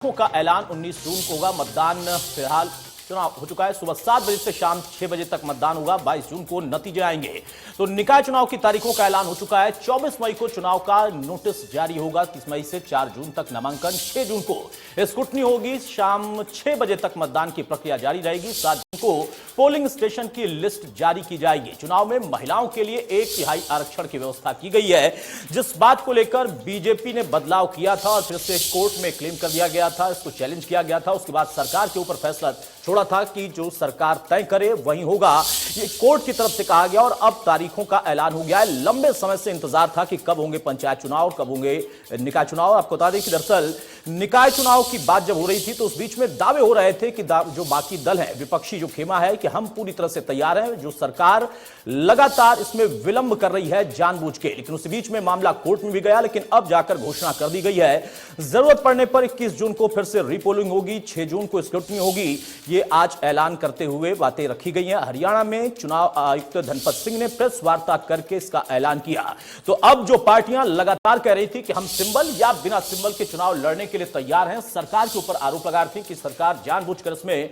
का ऐलान 19 जून को होगा। मतदान फिलहाल चुनाव हो चुका है। सुबह 7 बजे से शाम 6 बजे तक मतदान होगा। 22 जून को नतीजे आएंगे। तो निकाय चुनाव की तारीखों का ऐलान हो चुका है। 24 मई को चुनाव का नोटिस जारी होगा। 30 मई से 4 जून तक नामांकन, 6 जून को स्क्रूटनी होगी। शाम 6 बजे तक मतदान की प्रक्रिया जारी रहेगी। 7 जून को पोलिंग स्टेशन की लिस्ट जारी की जाएगी। चुनाव में महिलाओं के लिए 1/3 आरक्षण की व्यवस्था की गई है, जिस बात को लेकर बीजेपी ने बदलाव किया था और फिर से कोर्ट में क्लेम कर दिया गया था। इसको चैलेंज किया गया था। उसके बाद सरकार के ऊपर फैसला छोड़ा था कि जो सरकार तय करे वही होगा। ये कोर्ट की तरफ से कहा गया और अब तारीखों का ऐलान हो गया है। लंबे समय से इंतजार था कि कब होंगे पंचायत चुनाव और कब होंगे निकाय चुनाव। आपको बता दें कि दरअसल निकाय चुनाव की बात जब हो रही थी तो उस बीच में दावे हो रहे थे कि जो बाकी दल है, विपक्षी जो खेमा है, कि हम पूरी तरह से तैयार हैं। जो सरकार लगातार इसमें विलंब कर रही है जानबूझ के, लेकिन उस बीच में मामला कोर्ट में भी गया। लेकिन अब जाकर घोषणा कर दी गई है, जरूरत पड़ने पर 21 जून को फिर से रीपोलिंग होगी, 6 जून को स्क्रूटनी होगी। ये आज ऐलान करते हुए बातें रखी गई हैं। हरियाणा में चुनाव आयुक्त धनपत सिंह ने प्रेस वार्ता करके इसका ऐलान किया। तो अब जो पार्टियां लगातार कह रही थी कि हम सिंबल या बिना सिंबल के चुनाव लड़ने के लिए तैयार हैं, सरकार के ऊपर आरोप लगा रही थी कि सरकार जानबूझकर इसमें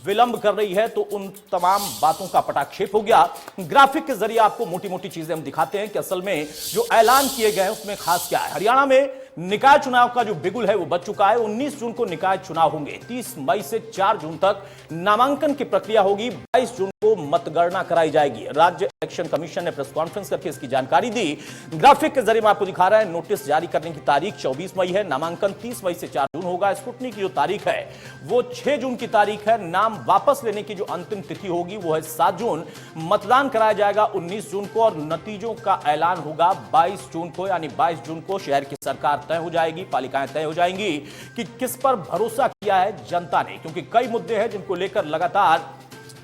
विलंब कर रही है, तो उन तमाम बातों का पटाक्षेप हो गया। ग्राफिक के जरिए आपको मोटी मोटी चीजें हम दिखाते हैं कि असल में जो ऐलान किए गए हैं उसमें खास क्या है। हरियाणा में निकाय चुनाव का जो बिगुल है वो बच चुका है। 19 जून को निकाय चुनाव होंगे। 30 मई से 4 जून तक नामांकन की प्रक्रिया होगी। 22 जून को मतगणना कराई जाएगी। राज्य इलेक्शन कमीशन ने प्रेस कॉन्फ्रेंस करके इसकी जानकारी दी। ग्राफिक के जरिए मैं आपको दिखा रहा है। नोटिस जारी करने की तारीख 24 मई है। नामांकन 30 मई से 4 जून होगा। स्क्रूटनी की जो तारीख है वो 6 जून की तारीख है। नाम वापस लेने की जो अंतिम तिथि होगी वो है 7 जून। मतदान कराया जाएगा 19 जून को और नतीजों का ऐलान होगा 22 जून को। यानी 22 जून को शहर की सरकार तय हो जाएगी, पालिकाएं तय हो जाएंगी कि किस पर भरोसा किया है जनता ने, क्योंकि कई मुद्दे हैं जिनको लेकर लगातार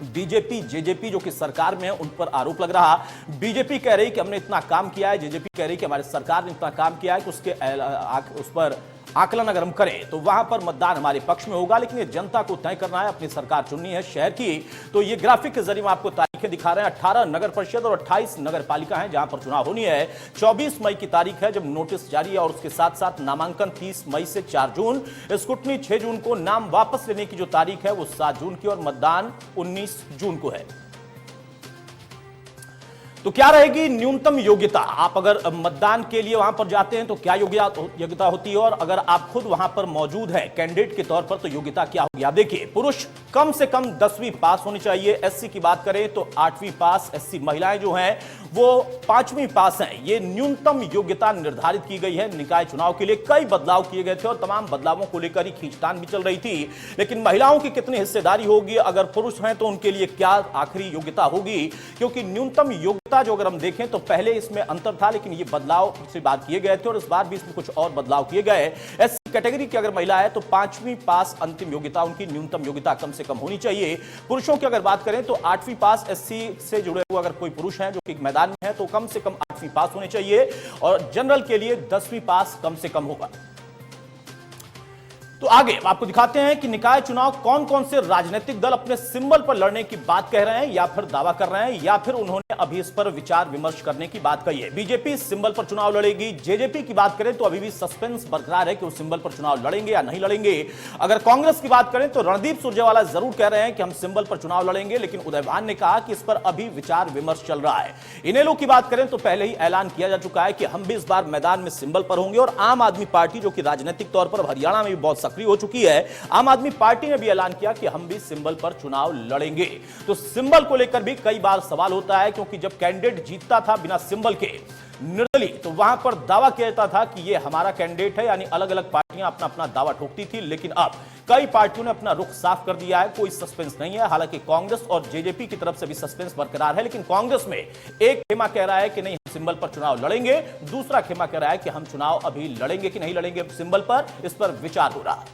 बीजेपी जेजेपी जो कि सरकार में है उन पर आरोप लग रहा। बीजेपी कह रही कि हमने इतना काम किया है, जेजेपी कह रही कि हमारी सरकार ने इतना काम किया है कि उस पर आकलन अगर हम करें तो वहां पर मतदान हमारे पक्ष में होगा। लेकिन ये जनता को तय करना है, अपनी सरकार चुननी है शहर की। तो ये ग्राफिक के जरिए मैं आपको तारीखें दिखा रहे हैं। 18 नगर परिषद और 28 नगर पालिका हैं जहां पर चुनाव होनी है। 24 मई की तारीख है जब नोटिस जारी है और उसके साथ साथ नामांकन 30 मई से 4 जून, स्क्रूटनी 6 जून को, नाम वापस लेने की जो तारीख है वो 7 जून की और मतदान 19 जून को है। तो क्या रहेगी न्यूनतम योग्यता? आप अगर मतदान के लिए वहां पर जाते हैं तो क्या योग्यता होती है, और अगर आप खुद वहां पर मौजूद हैं कैंडिडेट के तौर पर तो योग्यता क्या होगी? आप देखिए, पुरुष कम से कम 10वीं पास होनी चाहिए। एससी की बात करें तो 8वीं पास। एससी महिलाएं जो हैं वो 5वीं पास हैं। ये न्यूनतम योग्यता निर्धारित की गई है निकाय चुनाव के लिए। कई बदलाव किए गए थे और तमाम बदलावों को लेकर ही खींचतान भी चल रही थी। लेकिन महिलाओं की कितनी हिस्सेदारी होगी, अगर पुरुष हैं तो उनके लिए क्या आखिरी योग्यता होगी? क्योंकि न्यूनतम योग्यता जो अगर हम देखें तो पहले इसमें अंतर था, लेकिन ये बदलाव से बात किए गए थे और इस बार भी इसमें कुछ और बदलाव किए गए। एससी कैटेगरी की अगर महिला है तो 5वीं पास अंतिम योग्यता, उनकी न्यूनतम योग्यता कम से कम होनी चाहिए। पुरुषों की अगर बात करें तो 8वीं पास। एससी से जुड़े हुए अगर कोई पुरुष है जो कि मैदान में है तो कम से कम 8वीं पास होनी चाहिए और जनरल के लिए 10वीं पास कम से कम होगा। तो आगे आपको दिखाते हैं कि निकाय चुनाव कौन कौन से राजनीतिक दल अपने सिंबल पर लड़ने की बात कह रहे हैं, या फिर दावा कर रहे हैं, या फिर उन्होंने अभी इस पर विचार विमर्श करने की बात कही है। बीजेपी सिंबल पर चुनाव लड़ेगी। जेजेपी की बात करें तो अभी भी सस्पेंस बरकरार है कि वो सिंबल पर चुनाव लड़ेंगे या नहीं लड़ेंगे। अगर कांग्रेस की बात करें तो रणदीप सुरजेवाला जरूर कह रहे हैं कि हम सिंबल पर चुनाव लड़ेंगे, लेकिन उदय भान ने कहा कि इस पर अभी विचार विमर्श चल रहा है। इनेलो की बात करें तो पहले ही ऐलान किया जा चुका है कि हम भी इस बार मैदान में सिंबल पर होंगे। और आम आदमी पार्टी जो कि राजनीतिक तौर पर हरियाणा में भी बहुत सक्रिय हो चुकी है, आम आदमी पार्टी ने भी ऐलान किया कि हम भी सिंबल पर चुनाव लड़ेंगे। तो सिंबल को लेकर भी कई बार सवाल होता है, क्योंकि जब कैंडिडेट जीतता था बिना सिंबल के निर्दलीय, तो वहां पर दावा किया जाता था कि ये हमारा कैंडिडेट है। यानी अलग अलग पार्टियां अपना अपना दावा ठोकती थी। लेकिन अब कई पार्टियों ने अपना रुख साफ कर दिया है, कोई सस्पेंस नहीं है। हालांकि कांग्रेस और जेजेपी की तरफ से भी सस्पेंस बरकरार है, लेकिन कांग्रेस में एक खेमा कह रहा है कि नहीं हम सिंबल पर चुनाव लड़ेंगे, दूसरा खेमा कह रहा है कि हम चुनाव अभी लड़ेंगे कि नहीं लड़ेंगे सिंबल पर, इस पर विचार हो रहा है।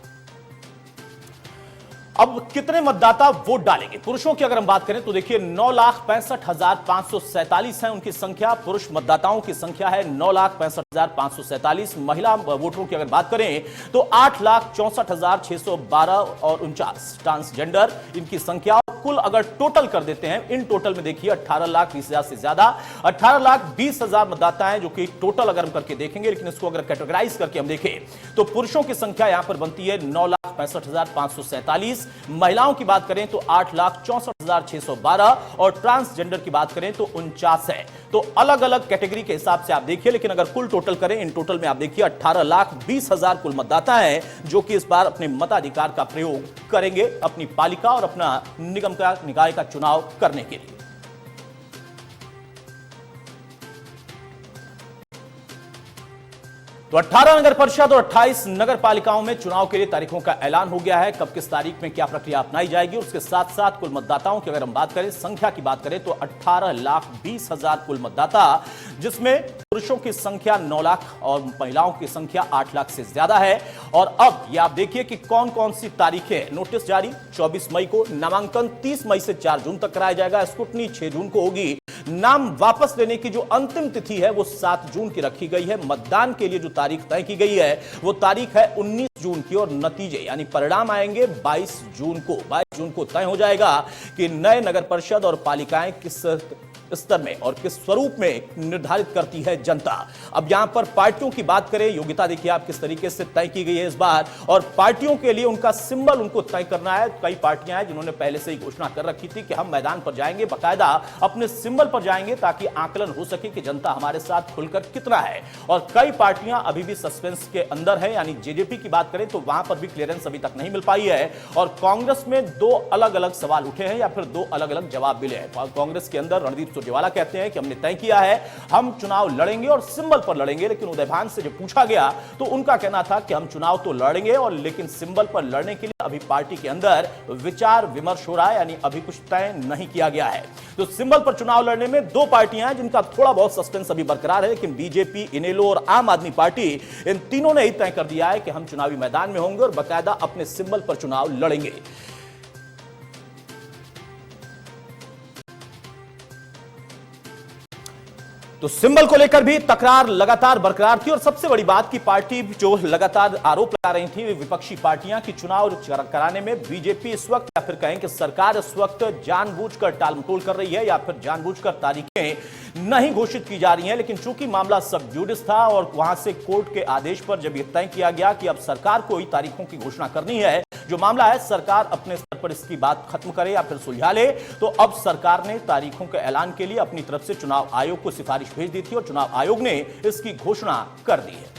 अब कितने मतदाता वोट डालेंगे? पुरुषों की अगर हम बात करें तो देखिए 9,65,547 है उनकी संख्या। पुरुष मतदाताओं की संख्या है 9,65,547। महिला वोटरों की अगर बात करें तो 8,64,612 और 49 ट्रांसजेंडर इनकी संख्या। कुल अगर टोटल कर देते हैं, इन टोटल में देखिए 18,20,000 से ज्यादा, 18,20,000 मतदाता हैं जो कि टोटल अगर हम करके देखेंगे, लेकिन इसको अगर कैटेगराइज करके हम देखें तो पुरुषों की संख्या यहां पर बनती है 9,65,547, महिलाओं की बात करें तो 8,64,612 और ट्रांसजेंडर की बात करें तो 49 है। तो अलग अलग कैटेगरी के हिसाब से आप देखिए, लेकिन अगर कुल टोटल करें, इन टोटल में आप देखिए 18,20,000 कुल मतदाता हैं जो कि इस बार अपने मताधिकार का प्रयोग करेंगे अपनी पालिका और अपना निगम का निकाय का चुनाव करने के लिए। तो 18 नगर परिषद और 28 नगर पालिकाओं में चुनाव के लिए तारीखों का ऐलान हो गया है। कब किस तारीख में क्या प्रक्रिया अपनाई जाएगी, उसके साथ साथ कुल मतदाताओं की अगर हम बात करें, संख्या की बात करें तो 18,20,000 कुल मतदाता, जिसमें पुरुषों की संख्या 9 लाख और महिलाओं की संख्या 8 लाख से ज्यादा है। और अब ये आप देखिए कि कौन कौन सी तारीखें, नोटिस जारी 24 मई को, नामांकन 30 मई से 4 जून तक कराया जाएगा, स्क्रूटनी 6 जून को होगी, नाम वापस लेने की जो अंतिम तिथि है वो 7 जून की रखी गई है। मतदान के लिए जो तारीख तय की गई है वो तारीख है 19 जून की और नतीजे यानी परिणाम आएंगे 22 जून को। 22 जून को तय हो जाएगा कि नए नगर परिषद और पालिकाएं किस स्तर में और किस स्वरूप में निर्धारित करती है जनता। अब यहां पर पार्टियों की बात करें, योग्यता देखिए आप किस तरीके से तय की गई है इस बार, और पार्टियों के लिए उनका सिंबल उनको तय करना है। कई पार्टियां हैं जिन्होंने पहले से ही घोषणा कर रखी थी कि हम मैदान पर जाएंगे, बाकायदा अपने सिंबल पर जाएंगे ताकि आकलन हो सके कि जनता हमारे साथ खुलकर कितना है। और कई पार्टियां अभी भी सस्पेंस के अंदर है, यानी जेजेपी की बात करें तो वहां पर भी क्लियरेंस अभी तक नहीं मिल पाई है। और कांग्रेस में 2 अलग अलग सवाल उठे हैं या फिर 2 अलग अलग जवाब मिले हैं। कांग्रेस के अंदर रणदीप सुरजेवाला कहते हैं कि हमने तय किया है, हम चुनाव लड़ेंगे और सिंबल पर लड़ेंगे, लेकिन उदयभान से जब पूछा गया तो उनका कहना था कि हम चुनाव तो लड़ेंगे और लेकिन सिंबल पर लड़ने के लिए अभी पार्टी के अंदर विचार विमर्श हो रहा है, यानी अभी कुछ तय नहीं किया गया है। तो सिंबल पर चुनाव लड़ने में 2 पार्टियां हैं जिनका थोड़ा बहुत सस्पेंस अभी बरकरार है, लेकिन बीजेपी, इनेलो और आम आदमी पार्टी, इन तीनों ने ही तय कर दिया है कि हम चुनावी मैदान में होंगे और बाकायदा अपने सिंबल पर चुनाव लड़ेंगे। तो सिंबल को लेकर भी तकरार लगातार बरकरार थी और सबसे बड़ी बात की पार्टी जो लगातार आरोप लगा रही थी विपक्षी पार्टियां कि चुनाव कराने में बीजेपी इस वक्त या फिर कहें कि सरकार इस वक्त जानबूझकर टालमटोल कर रही है या फिर जानबूझकर तारीखें नहीं घोषित की जा रही हैं। लेकिन चूंकि मामला सब जुडिस था और वहां से कोर्ट के आदेश पर जब यह तय किया गया कि अब सरकार को ही तारीखों की घोषणा करनी है, जो मामला है सरकार अपने स्तर पर इसकी बात खत्म करे या फिर सुलझा ले, तो अब सरकार ने तारीखों के ऐलान के लिए अपनी तरफ से चुनाव आयोग को सिफारिश भेज दी थी और चुनाव आयोग ने इसकी घोषणा कर दी है।